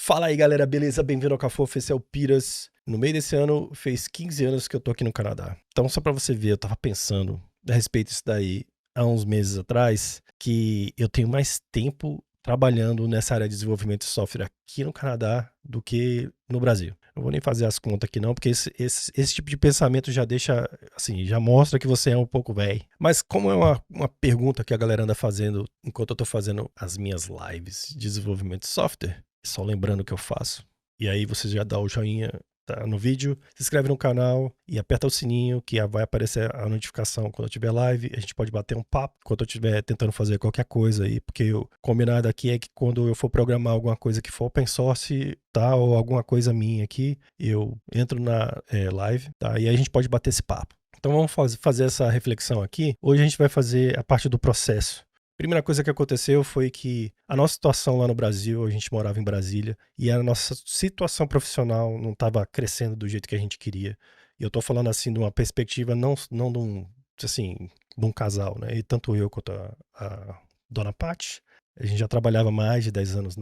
Fala aí, galera, beleza? Bem-vindo ao Cafofo, esse é o Piras. No meio desse ano, fez 15 anos que eu tô aqui no Canadá. Então, só pra você ver, eu tava pensando a respeito disso daí há uns meses atrás, que eu tenho mais tempo trabalhando nessa área de desenvolvimento de software aqui no Canadá do que no Brasil. Não vou nem fazer as contas aqui não, porque esse tipo de pensamento já deixa, assim, já mostra que você é um pouco velho. Mas como é uma pergunta que a galera anda fazendo enquanto eu tô fazendo as minhas lives de desenvolvimento de software, só lembrando o que eu faço. E aí você já dá o joinha, tá, no vídeo, se inscreve no canal e aperta o sininho que vai aparecer a notificação quando eu tiver live. A gente pode bater um papo enquanto eu estiver tentando fazer qualquer coisa aí, porque o combinado aqui é que quando eu for programar alguma coisa que for open source, tá, ou alguma coisa minha aqui, eu entro na live, tá, e aí a gente pode bater esse papo. Então vamos fazer essa reflexão aqui. Hoje a gente vai fazer a parte do processo. Primeira coisa que aconteceu foi que a nossa situação lá no Brasil, a gente morava em Brasília, e a nossa situação profissional não estava crescendo do jeito que a gente queria. E eu tô falando assim de uma perspectiva não de um casal, né? E tanto eu quanto a dona Paty, a gente já trabalhava mais de 10 anos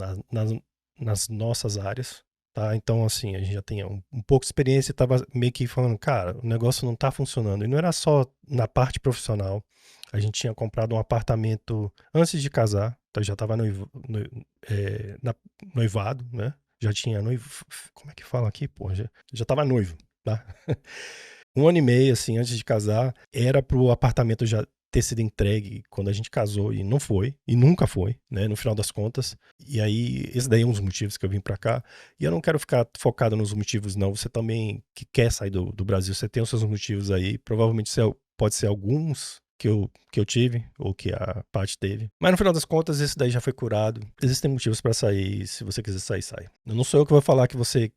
nas nossas áreas, tá? Então, assim, a gente já tinha um pouco de experiência e tava meio que falando, cara, o negócio não tá funcionando. E não era só na parte profissional. A gente tinha comprado um apartamento antes de casar, então já estava noivado, né? Já tinha noivo. Como é que fala aqui, pô? Já tava noivo, tá? Um ano e meio, assim, antes de casar, era pro apartamento já ter sido entregue quando a gente casou e não foi, e nunca foi, né, no final das contas. E aí, esse daí é um dos motivos que eu vim pra cá. E eu não quero ficar focado nos motivos, não. Você também, que quer sair do Brasil, você tem os seus motivos aí. Provavelmente pode ser alguns que eu tive, ou que a Paty teve. Mas no final das contas, esse daí já foi curado. Existem motivos pra sair, se você quiser sair, sai. Não sou eu que vou falar que você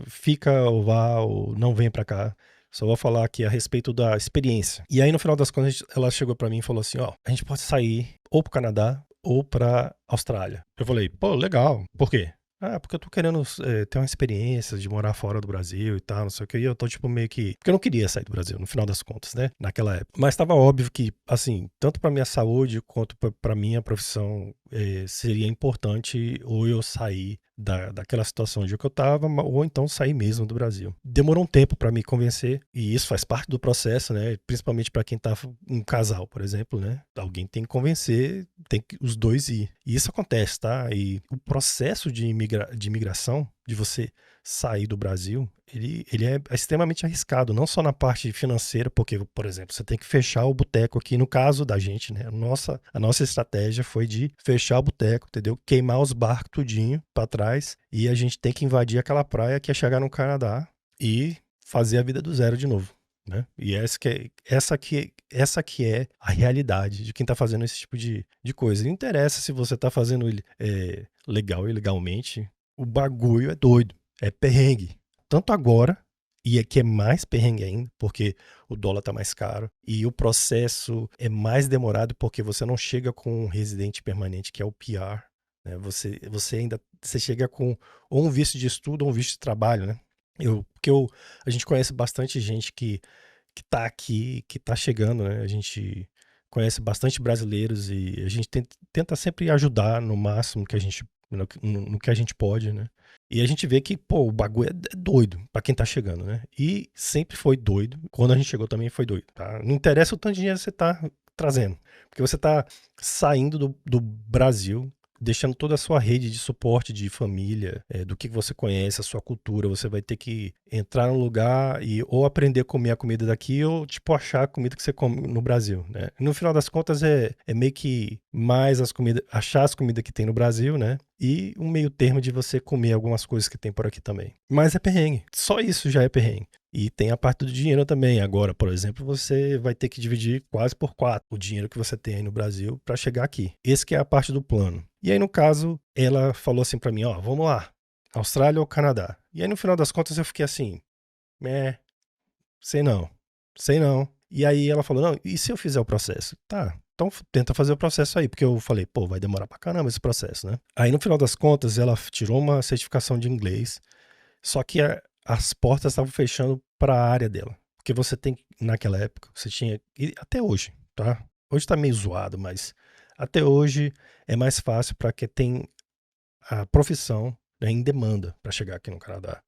fica ou vá ou não vem pra cá. Só vou falar aqui a respeito da experiência. E aí, no final das contas, ela chegou pra mim e falou assim, ó, a gente pode sair ou pro Canadá ou pra Austrália. Eu falei, pô, legal. Por quê? Ah, porque eu tô querendo ter uma experiência de morar fora do Brasil e tal, não sei o que. E eu tô, tipo, meio que... Porque eu não queria sair do Brasil, no final das contas, né? Naquela época. Mas tava óbvio que, assim, tanto pra minha saúde quanto pra minha profissão, seria importante ou eu sair daquela situação de que eu tava, ou então sair mesmo do Brasil. Demorou um tempo pra me convencer, e isso faz parte do processo, né? Principalmente pra quem tá um casal, por exemplo, né? Alguém tem que convencer, tem que os dois ir. E isso acontece, tá? E o processo de imigração, de você sair do Brasil, ele é extremamente arriscado, não só na parte financeira, porque, por exemplo, você tem que fechar o boteco aqui, no caso da gente, né? A nossa estratégia foi de fechar o boteco, entendeu? Queimar os barcos tudinho pra trás, e a gente tem que invadir aquela praia que é chegar no Canadá e fazer a vida do zero de novo, né? E essa que é a realidade de quem tá fazendo esse tipo de coisa. Não interessa se você tá fazendo legal ou ilegalmente, o bagulho é doido, é perrengue. Tanto agora, e aqui é mais perrengue ainda, porque o dólar tá mais caro, e o processo é mais demorado porque você não chega com um residente permanente, que é o PR, né? Você chega com ou um visto de estudo ou um visto de trabalho, né? A gente conhece bastante gente que tá aqui, que tá chegando, né? A gente conhece bastante brasileiros e a gente tenta sempre ajudar no máximo que a gente, no que a gente pode, né? E a gente vê que, pô, o bagulho é doido pra quem tá chegando, né? E sempre foi doido. Quando a gente chegou também foi doido, tá? Não interessa o tanto de dinheiro que você tá trazendo. Porque você tá saindo do Brasil, deixando toda a sua rede de suporte de família, do que você conhece, a sua cultura. Você vai ter que entrar num lugar e ou aprender a comer a comida daqui ou, tipo, achar a comida que você come no Brasil, né? No final das contas, é meio que mais achar as comidas que tem no Brasil, né? E um meio termo de você comer algumas coisas que tem por aqui também. Mas é perrengue. Só isso já é perrengue. E tem a parte do dinheiro também. Agora, por exemplo, você vai ter que dividir quase por 4 o dinheiro que você tem aí no Brasil para chegar aqui. Esse que é a parte do plano. E aí, no caso, ela falou assim para mim, ó, vamos lá, Austrália ou Canadá? E aí, no final das contas, eu fiquei assim, sei não. E aí ela falou, não, e se eu fizer o processo? Tá, então tenta fazer o processo aí, porque eu falei, pô, vai demorar pra caramba esse processo, né? Aí, no final das contas, ela tirou uma certificação de inglês, só que as portas estavam fechando para a área dela. Porque você tem, naquela época, você tinha, e até hoje, tá? Hoje tá meio zoado, mas até hoje é mais fácil para quem tem a profissão, né, em demanda para chegar aqui no Canadá.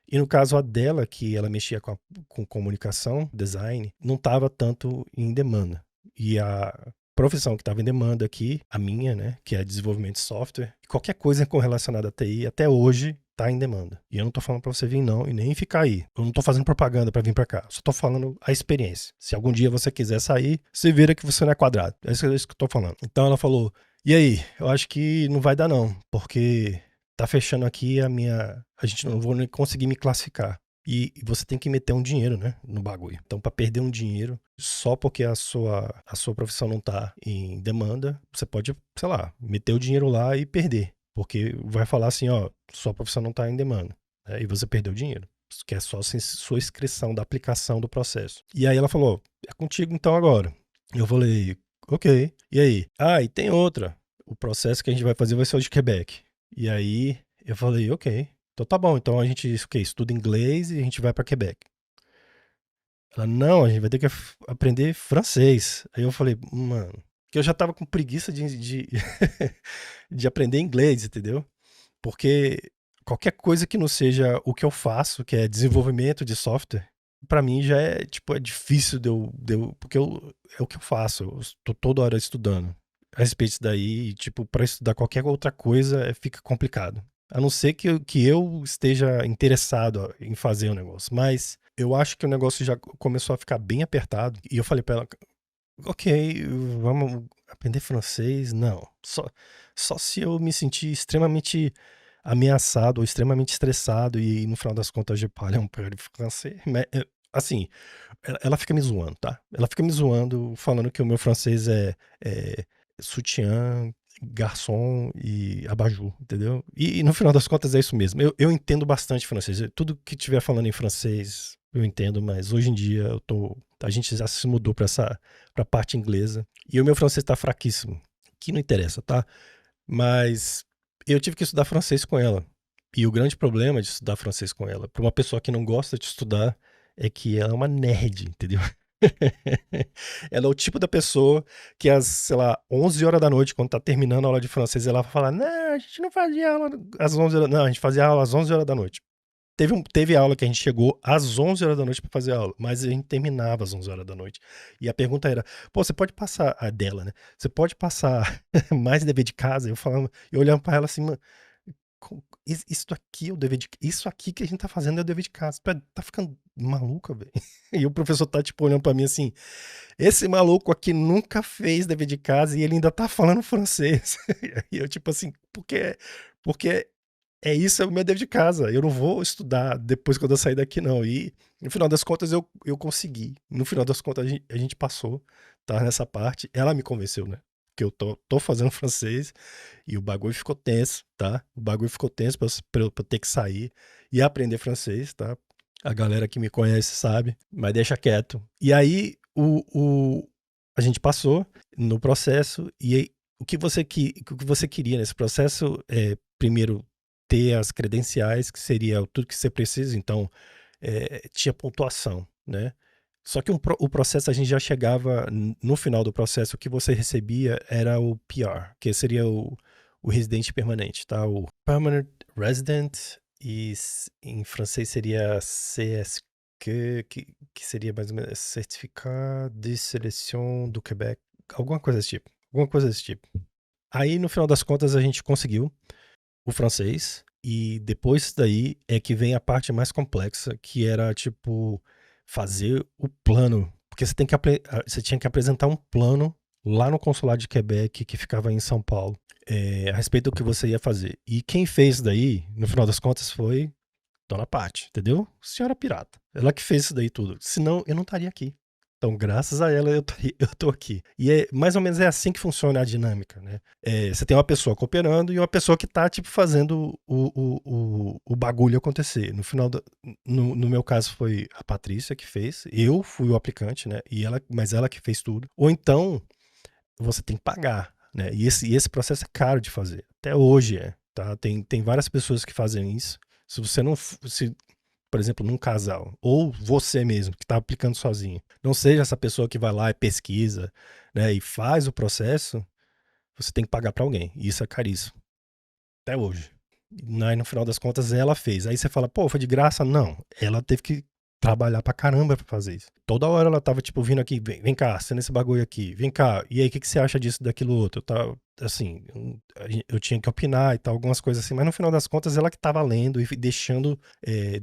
E no caso a dela, que ela mexia com comunicação, design, não estava tanto em demanda. E a profissão que estava em demanda aqui, a minha, né, que é desenvolvimento de software, qualquer coisa com relacionada a TI, até hoje tá em demanda. E eu não tô falando para você vir não e nem ficar aí. Eu não tô fazendo propaganda para vir para cá. Só tô falando a experiência. Se algum dia você quiser sair, você vira que você não é quadrado. É isso que eu tô falando. Então ela falou: "E aí, eu acho que não vai dar não, porque tá fechando aqui a gente não vou nem conseguir me classificar. E você tem que meter um dinheiro, né, no bagulho. Então, para perder um dinheiro só porque a sua profissão não tá em demanda, você pode, sei lá, meter o dinheiro lá e perder. Porque vai falar assim, ó, sua profissão não tá em demanda. Né, e você perdeu o dinheiro. Que é só sua inscrição da aplicação do processo. E aí ela falou: é contigo então agora. Eu falei: ok. E aí? Ah, e tem outra. O processo que a gente vai fazer vai ser o de Quebec. E aí eu falei: ok. Então tá bom, então a gente estuda inglês e a gente vai para Quebec. Ela: não, a gente vai ter que aprender francês. Aí eu falei: mano, que eu já tava com preguiça de aprender inglês, entendeu? Porque qualquer coisa que não seja o que eu faço, que é desenvolvimento de software, pra mim já é, tipo, é difícil porque é o que eu faço, eu tô toda hora estudando a respeito disso daí, e, tipo, pra estudar qualquer outra coisa fica complicado. A não ser que eu esteja interessado em fazer o negócio, mas eu acho que o negócio já começou a ficar bem apertado, e eu falei pra ela: ok, vamos aprender francês? Não. Só se eu me sentir extremamente ameaçado ou extremamente estressado e no final das contas je parle un peu de français. Mas, assim, ela fica me zoando, tá? Ela fica me zoando, falando que o meu francês é sutiã, garçom e abajur, entendeu? E no final das contas é isso mesmo. Eu entendo bastante francês. Tudo que tiver falando em francês eu entendo, mas hoje em dia a gente já se mudou pra parte inglesa e o meu francês tá fraquíssimo. Que não interessa, tá? Mas eu tive que estudar francês com ela. E o grande problema de estudar francês com ela, para uma pessoa que não gosta de estudar, é que ela é uma nerd, entendeu? Ela é o tipo da pessoa que às, sei lá, 11 horas da noite, quando tá terminando a aula de francês, ela vai falar: não, a gente não fazia aula às 11 horas, não, a gente fazia aula às 11 horas da noite. Teve aula que a gente chegou às 11 horas da noite pra fazer aula, mas a gente terminava às 11 horas da noite. E a pergunta era: pô, você pode passar, a dela, né? Você pode passar mais dever de casa? Eu olhando pra ela assim: mano, isso aqui é o dever de isso aqui que a gente tá fazendo é o dever de casa. Tá ficando maluca, velho? E o professor tá, tipo, olhando pra mim assim: esse maluco aqui nunca fez dever de casa e ele ainda tá falando francês. E eu, tipo assim, porque isso é o meu dever de casa. Eu não vou estudar depois quando eu sair daqui, não. E no final das contas eu consegui. No final das contas a gente passou, tá? Nessa parte. Ela me convenceu, né? Que eu tô fazendo francês e o bagulho ficou tenso, tá? O bagulho ficou tenso pra eu ter que sair e aprender francês, tá? A galera que me conhece sabe, mas deixa quieto. E aí a gente passou no processo e aí, o que você queria nesse processo é, primeiro, ter as credenciais, que seria tudo que você precisa, então tinha pontuação, né? Só que o processo a gente já chegava, no final do processo, o que você recebia era o PR, que seria o residente permanente, tá? O Permanent Resident, e em francês seria CSQ, que seria mais ou menos Certificat de Seleção do Québec, alguma coisa desse tipo. Alguma coisa desse tipo. Aí, no final das contas, a gente conseguiu o francês, e depois daí é que vem a parte mais complexa, que era, tipo, fazer o plano. Porque você tinha que apresentar um plano lá no consulado de Quebec, que ficava em São Paulo, a respeito do que você ia fazer. E quem fez daí, no final das contas, foi Dona Paty, entendeu? Senhora Pirata. Ela que fez isso daí tudo. Senão, eu não estaria aqui. Então, graças a ela, eu tô aqui. E mais ou menos é assim que funciona a dinâmica, né? Você tem uma pessoa cooperando e uma pessoa que tá, tipo, fazendo o bagulho acontecer. No meu caso, foi a Patrícia que fez. Eu fui o aplicante, né? Mas ela que fez tudo. Ou então, você tem que pagar, né? E esse processo é caro de fazer. Até hoje tá? Tem várias pessoas que fazem isso. Se você não, por exemplo, num casal, ou você mesmo que está aplicando sozinho, não seja essa pessoa que vai lá e pesquisa, né, e faz o processo, você tem que pagar para alguém. E isso é caríssimo. Até hoje. Aí, no final das contas, ela fez. Aí você fala, pô, foi de graça? Não. Ela teve que trabalhar pra caramba pra fazer isso. Toda hora ela tava, tipo, vindo aqui, vem cá, assina esse bagulho aqui, vem cá, e aí, o que você acha disso, daquilo outro? Eu tava, assim, eu tinha que opinar e tal, algumas coisas assim, mas no final das contas, ela que tava lendo e deixando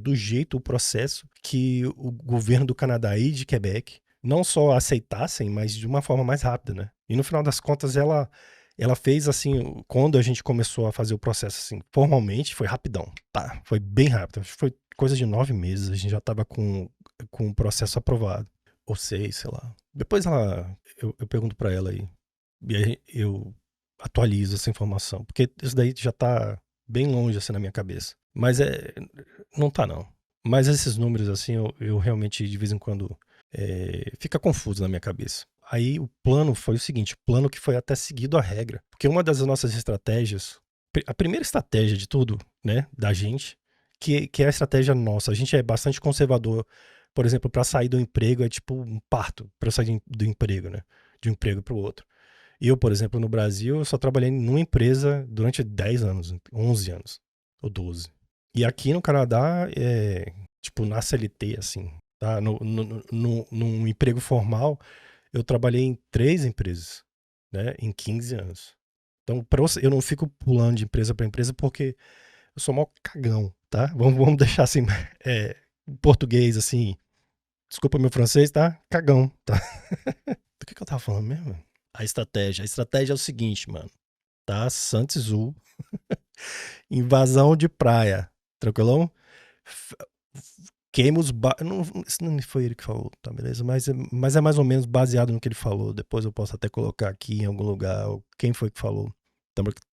do jeito o processo que o governo do Canadá e de Quebec não só aceitassem, mas de uma forma mais rápida, né? E no final das contas, ela fez assim, quando a gente começou a fazer o processo assim, formalmente, foi rapidão, tá? Foi bem rápido. Foi coisa de 9 meses, a gente já tava com o processo aprovado. Ou 6, sei lá. Depois eu pergunto pra ela aí. E aí eu atualizo essa informação. Porque isso daí já tá bem longe assim na minha cabeça. Mas não tá não. Mas esses números assim, eu realmente de vez em quando fica confuso na minha cabeça. Aí o plano foi o seguinte, o plano que foi até seguido a regra. Porque uma das nossas estratégias, a primeira estratégia de tudo, né, da gente, que é a estratégia nossa, a gente é bastante conservador. Por exemplo, para sair do emprego é tipo um parto para sair do emprego, né? De um emprego para o outro. Eu, por exemplo, no Brasil, eu só trabalhei numa empresa durante 10 anos, 11 anos, ou 12. E aqui no Canadá, tipo, na CLT, assim, tá? Num emprego formal, eu trabalhei em 3 empresas, né? Em 15 anos. Então, eu não fico pulando de empresa para empresa porque eu sou mó cagão, tá? Vamos deixar assim, em português, assim. Desculpa meu francês, tá? Cagão, tá? Do que eu tava falando mesmo? A estratégia. A estratégia é o seguinte, mano. Tá? Santizu. Invasão de praia. Tranquilão? Queima os isso não foi ele que falou, tá, beleza? Mas é mais ou menos baseado no que ele falou. Depois eu posso até colocar aqui em algum lugar quem foi que falou.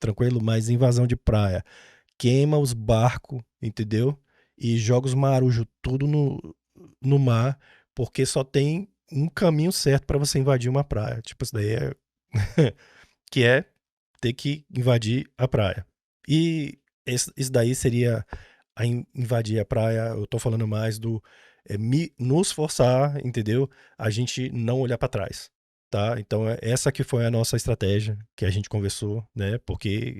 Tranquilo? Mas invasão de praia. Queima os barcos, entendeu? E joga os marujos tudo no mar, porque só tem um caminho certo pra você invadir uma praia. Tipo, isso daí que é ter que invadir a praia. E isso daí seria invadir a praia, eu tô falando mais do nos forçar, entendeu? A gente não olhar pra trás, tá? Então essa que foi a nossa estratégia que a gente conversou, né? Porque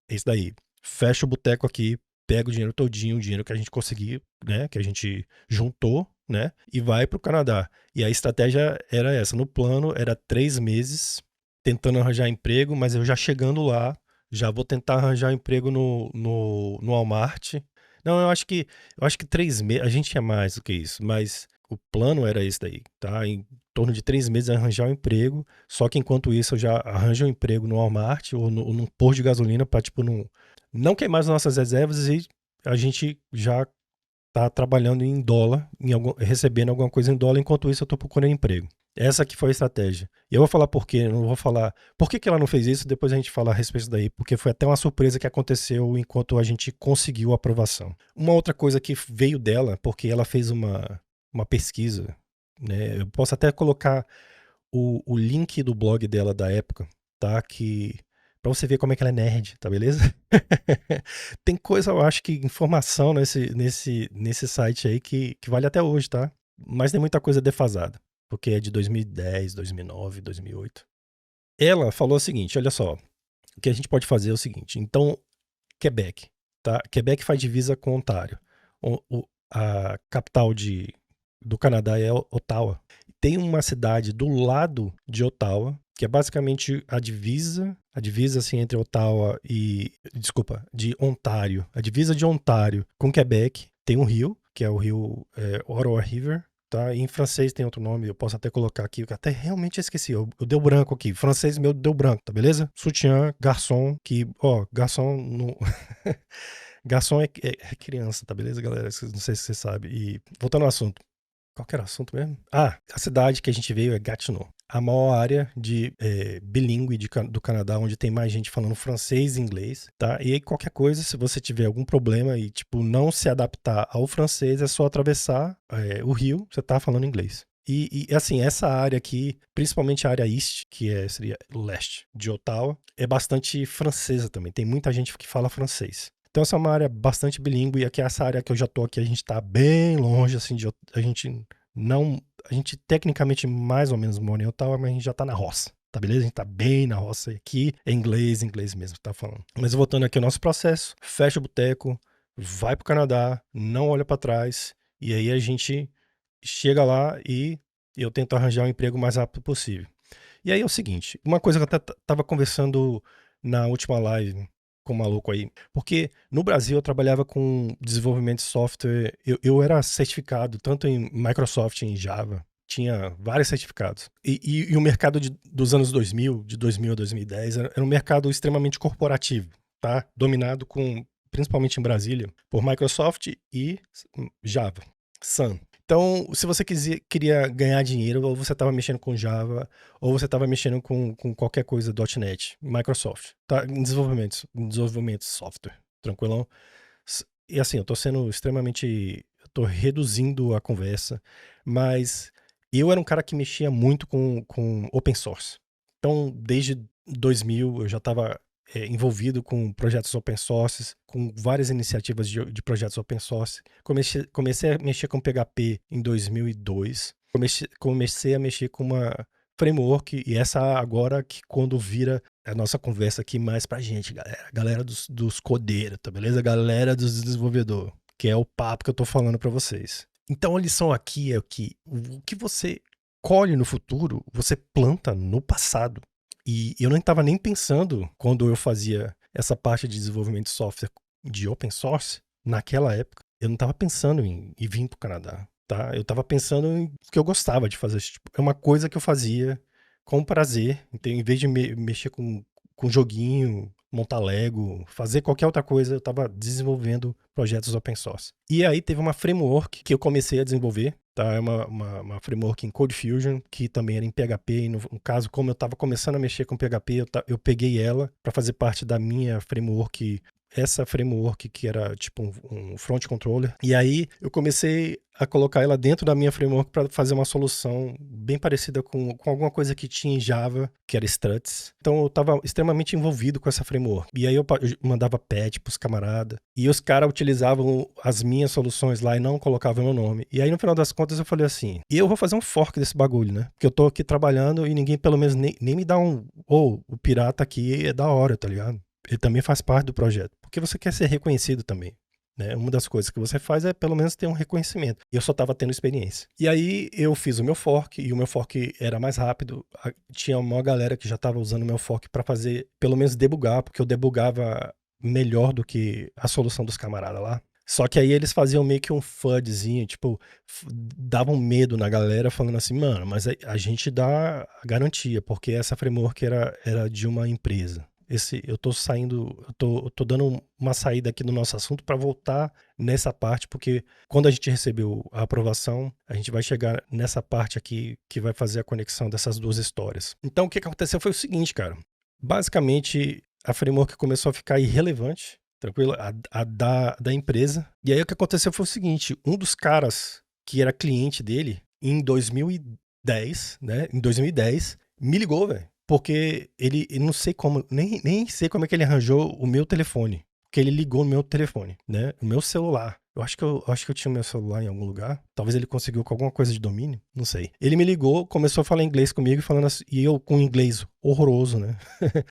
é isso daí. Fecha o boteco aqui, pega o dinheiro todinho, o dinheiro que a gente conseguir, né? Que a gente juntou, né? E vai pro Canadá. E a estratégia era essa. No plano era 3 meses tentando arranjar emprego, mas eu já chegando lá, já vou tentar arranjar emprego no Walmart. Não, eu acho que 3 meses, a gente tinha mais do que isso, mas o plano era esse daí, tá? Em torno de 3 meses arranjar um emprego, só que enquanto isso eu já arranjo um emprego no Walmart ou num posto de gasolina para tipo, não queimar as nossas reservas e a gente já tá trabalhando em dólar, recebendo alguma coisa em dólar, enquanto isso eu tô procurando emprego. Essa que foi a estratégia. E eu vou falar por quê, não vou falar por que ela não fez isso, depois a gente fala a respeito daí, porque foi até uma surpresa que aconteceu enquanto a gente conseguiu a aprovação. Uma outra coisa que veio dela, porque ela fez uma pesquisa, né? Eu posso até colocar o link do blog dela da época, tá? Que pra você ver como é que ela é nerd, tá beleza? Tem coisa, eu acho que informação nesse site aí que vale até hoje, tá? Mas tem muita coisa defasada, porque é de 2010, 2009, 2008. Ela falou o seguinte, olha só, o que a gente pode fazer é o seguinte, então, Quebec, tá? Quebec faz divisa com Ontário. A capital do Canadá é Ottawa. Tem uma cidade do lado de Ottawa, que é basicamente a divisa assim entre Ottawa de Ontário. A divisa de Ontário com Quebec tem um rio, que é o rio Ottawa River, tá? E em francês tem outro nome, eu posso até colocar aqui, eu até realmente esqueci, eu deu branco aqui. Francês meu deu branco, tá beleza? Sutiã, garçom, garçom no garçom é criança, tá beleza, galera? Não sei se você sabe. E voltando ao assunto. Qual que era o assunto mesmo? Ah, a cidade que a gente veio é Gatineau. A maior área de bilíngue do Canadá, onde tem mais gente falando francês e inglês, tá? E aí qualquer coisa, se você tiver algum problema e, tipo, não se adaptar ao francês, é só atravessar o rio, você tá falando inglês. E assim, essa área aqui, principalmente a área East, que seria o leste de Ottawa, é bastante francesa também. Tem muita gente que fala francês. Então essa é uma área bastante bilíngue, e aqui essa área que eu já tô aqui, a gente tá bem longe, assim, a gente tecnicamente mais ou menos mora em Ottawa, mas a gente já tá na roça, tá beleza? A gente tá bem na roça aqui, é inglês mesmo, tá falando. Mas voltando aqui ao nosso processo, fecha o boteco, vai pro Canadá, não olha pra trás, e aí a gente chega lá e eu tento arranjar um emprego o mais rápido possível. E aí é o seguinte, uma coisa que eu até tava conversando na última live com o maluco aí, porque no Brasil eu trabalhava com desenvolvimento de software, eu era certificado tanto em Microsoft e em Java, tinha vários certificados. E o mercado dos anos 2000, de 2000 a 2010, era um mercado extremamente corporativo, tá? Dominado principalmente em Brasília, por Microsoft e Java, Sun. Então, se você queria ganhar dinheiro, ou você estava mexendo com Java, ou você estava mexendo com qualquer coisa .NET, Microsoft, tá? Em desenvolvimento de software, tranquilão? E assim, eu tô sendo extremamente... Eu tô reduzindo a conversa, mas eu era um cara que mexia muito com open source. Então, desde 2000, eu já estava envolvido com projetos open source, com várias iniciativas de projetos open source. Comecei a mexer com PHP em 2002. Comecei a mexer com uma framework, e essa agora que quando vira a nossa conversa aqui mais pra gente, galera dos codeiros, tá beleza? Galera dos desenvolvedores, que é o papo que eu tô falando pra vocês. Então a lição aqui é que o que você colhe no futuro, você planta no passado. E eu não estava nem pensando, quando eu fazia essa parte de desenvolvimento de software de open source, naquela época, eu não estava pensando em vir para o Canadá, tá? Eu estava pensando em que eu gostava de fazer. Tipo, é uma coisa que eu fazia com prazer. Então, em vez de mexer com joguinho, montar Lego, fazer qualquer outra coisa, eu estava desenvolvendo projetos open source. E aí teve uma framework que eu comecei a desenvolver, tá? É uma framework em CodeFusion, que também era em PHP, e no caso, como eu estava começando a mexer com PHP, eu peguei ela para fazer parte da minha framework, essa framework que era tipo um front controller, e aí eu comecei a colocar ela dentro da minha framework para fazer uma solução bem parecida com alguma coisa que tinha em Java, que era struts. Então eu estava extremamente envolvido com essa framework. E aí eu mandava patch pros camaradas, e os caras utilizavam as minhas soluções lá e não colocavam meu nome. E aí no final das contas eu falei assim, e eu vou fazer um fork desse bagulho, né? Porque eu tô aqui trabalhando e ninguém pelo menos nem me dá o pirata aqui é da hora, tá ligado? Ele também faz parte do projeto, porque você quer ser reconhecido também, né? Uma das coisas que você faz é pelo menos ter um reconhecimento. E eu só estava tendo experiência. E aí eu fiz o meu fork, e o meu fork era mais rápido. Tinha uma galera que já estava usando o meu fork para fazer, pelo menos debugar, porque eu debugava melhor do que a solução dos camaradas lá. Só que aí eles faziam meio que um FUDzinho, tipo, davam medo na galera, falando assim, mano, mas a gente dá a garantia, porque essa framework era de uma empresa. Eu tô saindo, eu tô dando uma saída aqui no nosso assunto para voltar nessa parte, porque quando a gente recebeu a aprovação, a gente vai chegar nessa parte aqui que vai fazer a conexão dessas duas histórias. Então o que aconteceu foi o seguinte, cara. Basicamente, a framework começou a ficar irrelevante, tranquilo, a da empresa. E aí o que aconteceu foi o seguinte, um dos caras que era cliente dele, em 2010, né, em 2010, me ligou, velho. Porque ele não sei como, nem sei como é que ele arranjou o meu telefone. Porque ele ligou no meu telefone, né? O meu celular. Eu acho que eu tinha o meu celular em algum lugar. Talvez ele conseguiu com alguma coisa de domínio, não sei. Ele me ligou, começou a falar inglês comigo, falando assim, e eu com inglês horroroso, né?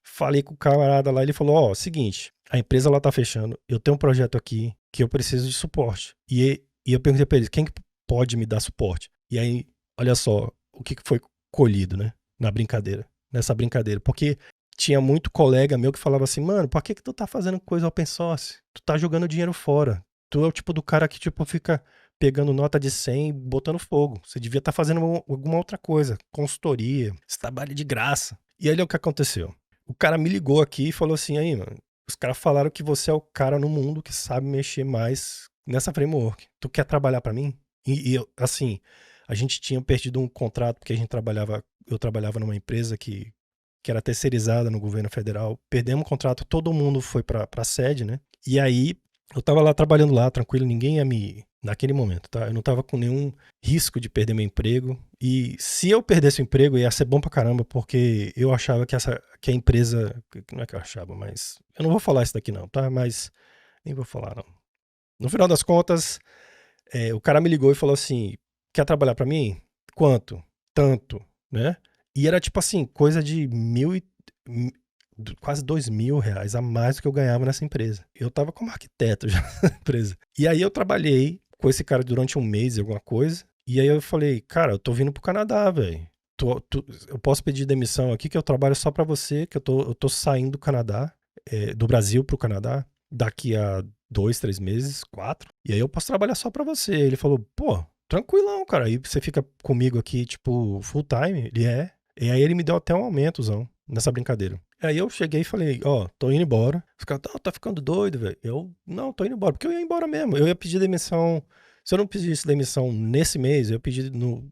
Falei com o camarada lá, ele falou, ó, seguinte, a empresa lá tá fechando, eu tenho um projeto aqui que eu preciso de suporte. E eu perguntei pra ele, quem que pode me dar suporte? E aí, olha só, o que foi colhido, né? Nessa brincadeira, porque tinha muito colega meu que falava assim, mano, por que tu tá fazendo coisa open source? Tu tá jogando dinheiro fora. Tu é o tipo do cara que tipo fica pegando nota de 100 e botando fogo. Você devia estar fazendo alguma outra coisa, consultoria, esse trabalho de graça. E aí olha o que aconteceu. O cara me ligou aqui e falou assim, aí, mano, os caras falaram que você é o cara no mundo que sabe mexer mais nessa framework. Tu quer trabalhar pra mim? E assim, a gente tinha perdido um contrato porque eu trabalhava numa empresa que era terceirizada no governo federal. Perdemos o contrato, todo mundo foi pra sede, né? E aí eu tava lá trabalhando lá, tranquilo, ninguém ia naquele momento, tá? Eu não tava com nenhum risco de perder meu emprego. E se eu perdesse o emprego, ia ser bom pra caramba, porque eu achava que a empresa. Não é que eu achava, mas. Eu não vou falar isso daqui, não, tá? Mas. Nem vou falar, não. No final das contas, o cara me ligou e falou assim: quer trabalhar pra mim? Quanto? Tanto, né? E era tipo assim, coisa de quase R$2.000 a mais do que eu ganhava nessa empresa. Eu tava como arquiteto já na empresa. E aí eu trabalhei com esse cara durante um mês, alguma coisa. E aí eu falei, cara, eu tô vindo pro Canadá, velho. Eu posso pedir demissão aqui, que eu trabalho só pra você, que eu tô saindo do Canadá, do Brasil pro Canadá, daqui a 2, 3 meses, 4. E aí eu posso trabalhar só pra você. Ele falou, pô, tranquilão, cara. Aí você fica comigo aqui, tipo, full time. Ele é. E aí ele me deu até um aumentozão nessa brincadeira. Aí eu cheguei e falei, ó, tô indo embora. Os caras, tá ficando doido, velho. Eu, não, tô indo embora. Porque eu ia embora mesmo. Eu ia pedir demissão. Se eu não pedisse demissão nesse mês, eu ia pedir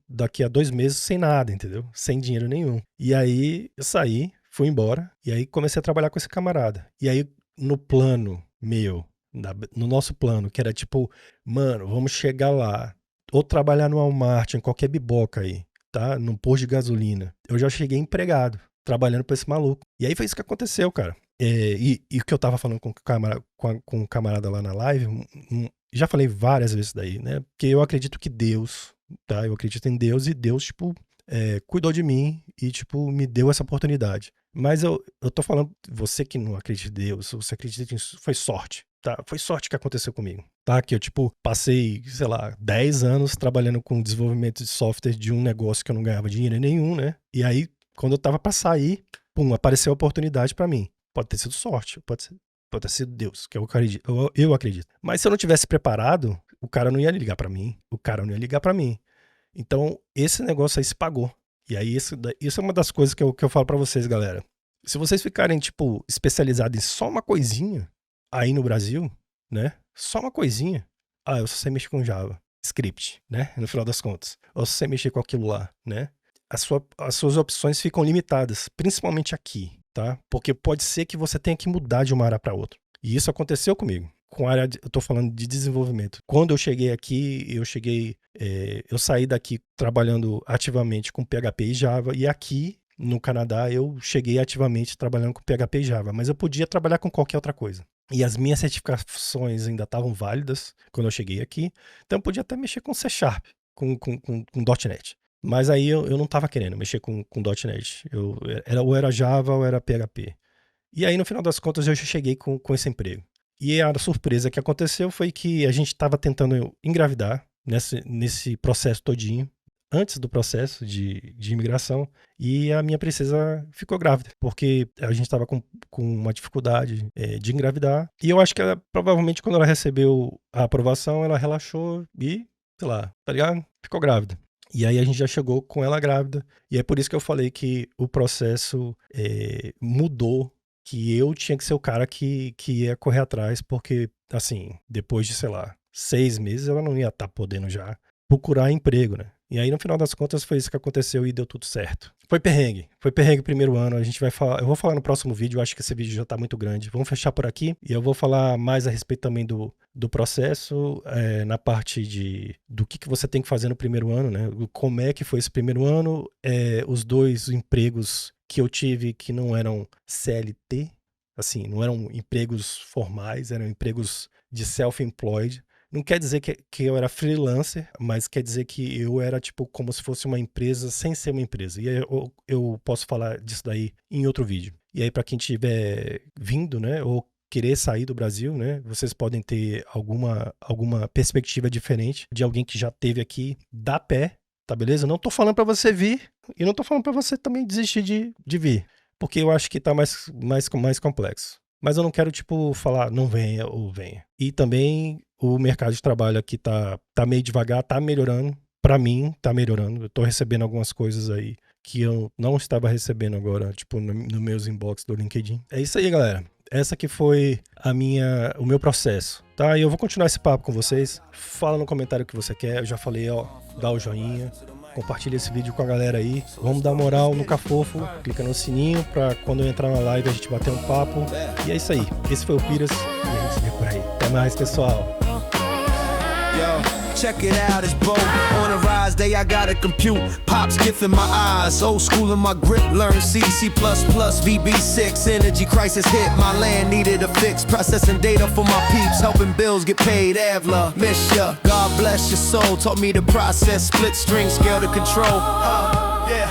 daqui a 2 meses sem nada, entendeu? Sem dinheiro nenhum. E aí eu saí, fui embora. E aí comecei a trabalhar com esse camarada. E aí no plano meu, no nosso plano, que era tipo, mano, vamos chegar lá. Ou trabalhar no Walmart, em qualquer biboca aí, tá? Num posto de gasolina. Eu já cheguei empregado, trabalhando pra esse maluco. E aí foi isso que aconteceu, cara. E o que eu tava falando com o camarada lá na live, já falei várias vezes daí, né? Porque eu acredito que Deus, tá? Eu acredito em Deus e Deus, tipo, cuidou de mim e, tipo, me deu essa oportunidade. Mas eu tô falando, você que não acredita em Deus, você acredita nisso, foi sorte, tá? Foi sorte que aconteceu comigo, tá? Que eu, tipo, passei, sei lá, 10 anos trabalhando com desenvolvimento de software de um negócio que eu não ganhava dinheiro nenhum, né? E aí, quando eu tava pra sair, pum, apareceu a oportunidade pra mim. Pode ter sido sorte, pode ter sido Deus, que eu acredito. Mas se eu não tivesse preparado, o cara não ia ligar pra mim. Então, esse negócio aí se pagou. E aí, isso é uma das coisas que eu falo pra vocês, galera. Se vocês ficarem, tipo, especializados em só uma coisinha aí no Brasil, né? Só uma coisinha. Ah, eu só sei mexer com Java, script, né? No final das contas. Ou só sei mexer com aquilo lá, né? As suas opções ficam limitadas, principalmente aqui, tá? Porque pode ser que você tenha que mudar de uma área para outra. E isso aconteceu comigo. Com a área, eu tô falando de desenvolvimento. Quando eu cheguei aqui, eu saí daqui trabalhando ativamente com PHP e Java, e aqui no Canadá eu cheguei ativamente trabalhando com PHP e Java, mas eu podia trabalhar com qualquer outra coisa. E as minhas certificações ainda estavam válidas quando eu cheguei aqui, então eu podia até mexer com C#, com .NET. Mas aí eu não tava querendo mexer com .NET. Ou era Java ou era PHP. E aí, no final das contas, eu já cheguei com esse emprego. E a surpresa que aconteceu foi que a gente estava tentando engravidar nesse processo todinho, antes do processo de imigração, e a minha princesa ficou grávida, porque a gente estava com uma dificuldade de engravidar. E eu acho que ela, provavelmente, quando ela recebeu a aprovação, ela relaxou e, sei lá, tá ligado? Ficou grávida. E aí a gente já chegou com ela grávida. E é por isso que eu falei que o processo mudou, que eu tinha que ser o cara que ia correr atrás, porque, assim, depois de, sei lá, 6 meses, ela não ia estar podendo já procurar emprego, né? E aí, no final das contas, foi isso que aconteceu e deu tudo certo. Foi perrengue o primeiro ano. Eu vou falar no próximo vídeo, eu acho que esse vídeo já tá muito grande. Vamos fechar por aqui e eu vou falar mais a respeito também do processo, na parte do que você tem que fazer no primeiro ano, né? Como é que foi esse primeiro ano, os 2 empregos que eu tive que não eram CLT, assim, não eram empregos formais, eram empregos de self-employed. Não quer dizer que eu era freelancer, mas quer dizer que eu era, tipo, como se fosse uma empresa sem ser uma empresa. E aí eu posso falar disso daí em outro vídeo. E aí, para quem estiver vindo, né, ou querer sair do Brasil, né, vocês podem ter alguma perspectiva diferente de alguém que já esteve aqui, dá pé, tá beleza? Não tô falando para você vir e não tô falando para você também desistir de vir, porque eu acho que tá mais complexo. Mas eu não quero, tipo, falar não venha ou venha. E também o mercado de trabalho aqui tá meio devagar, tá melhorando. Pra mim, tá melhorando. Eu tô recebendo algumas coisas aí que eu não estava recebendo agora, tipo, no meus inbox do LinkedIn. É isso aí, galera. Essa que foi o meu processo, tá? E eu vou continuar esse papo com vocês. Fala no comentário o que você quer. Eu já falei, ó, dá o joinha. Compartilha esse vídeo com a galera aí. Vamos dar moral no Cafofo. Clica no sininho pra quando eu entrar na live a gente bater um papo. E é isso aí. Esse foi o Piras e a gente se vê por aí. Até mais, pessoal. Check it out, it's Bo. On a rise day, I gotta compute. Pop's gift in my eyes. Old school in my grip. Learn C, C++, VB6. Energy crisis hit. My land needed a fix. Processing data for my peeps. Helping bills get paid. Avla, miss ya. God bless your soul. Taught me to process. Split string, scale to control. Yeah.